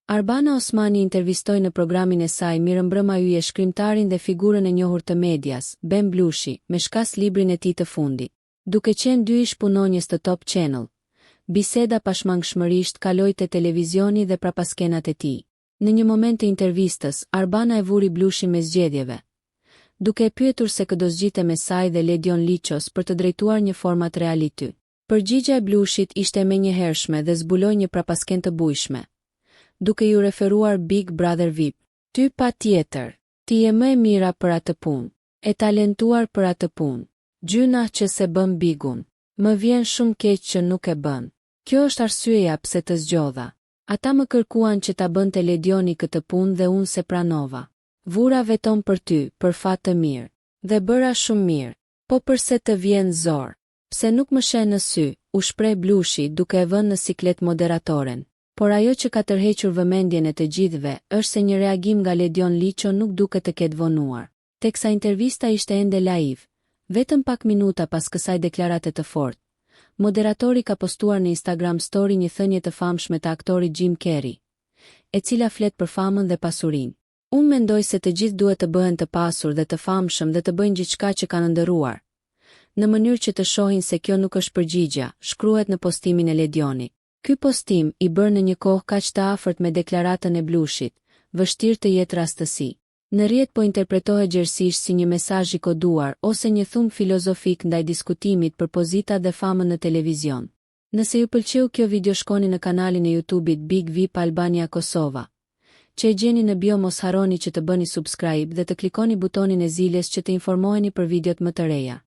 Arbana Osmani intervistoi në programin e saj Mirëmbrëma Yje shkrimtarin dhe figurën e njohur të medias, Ben Blushi, me shkas librin e tij të fundit. Duke qenë dy ish punonjës të Top Channel, biseda pashmangshmërisht kaloi te televizioni dhe prapaskenat e tij. Në një moment të intervistës, Arbana e vuri Blushin me zgjedhjeve, duke e pyetur se këdo zgjidhte me saj dhe Ledion Liços për të drejtuar një format reality. Përgjigjja e Blushit ishte menjëhershme dhe zbuloi një prapaskenë të bujshme, duke ju referuar Big Brother VIP. Ty pa tjetër, ti je më e mira për atë punë, e talentuar për atë punë. Gjyna që se bën Bigun. Më vjen shumë keq që nuk e bën. Kjo është arsyeja pse të zgjodha. Ata më kërkuan që ta bënte Ledioni këtë punë dhe unë se pranova. Vura veton për ty, për fat të mirë. Dhe bëra shumë mirë. Po përse të vjen zor? Pse nuk më sheh në sy, u shpreh Blushi duke e vënë në siklet moderatoren. Por ajo që ka tërhequr vëmendjen e të gjithëve është se një reagim nga Ledion Liço nuk duket të ketë vonuar. Teksa intervista ishte ende live, vetëm pak minuta pas kësaj deklarate të fortë, moderatori ka postuar në Instagram story një thënie të famshme të aktorit Jim Carrey, e cila flet për famën dhe pasurinë. Unë mendoj se të gjithë duhet të bëhen të pasur dhe të famshëm dhe të bëjnë gjithçka që kanë ndëruar, në mënyrë që të shohin se kjo nuk është përgjigja, shkruhet në postimin e Ledionit. Ky postim i bërë në një kohë kaq të afërt me deklaratën e Blushit, vështirë të jetë rastësi. Në rrjet po interpretohet gjerësisht si një mesazh i koduar ose një thum filozofik ndaj diskutimit për pozita dhe famën në televizion. Nëse ju pëlqeu kjo video, shkoni në kanalin e YouTube-it Big VIP Albania Kosova, që e gjeni në bio. Mos harroni që të bëni subscribe dhe të klikoni butonin e ziljes që të informoheni për videot më të reja.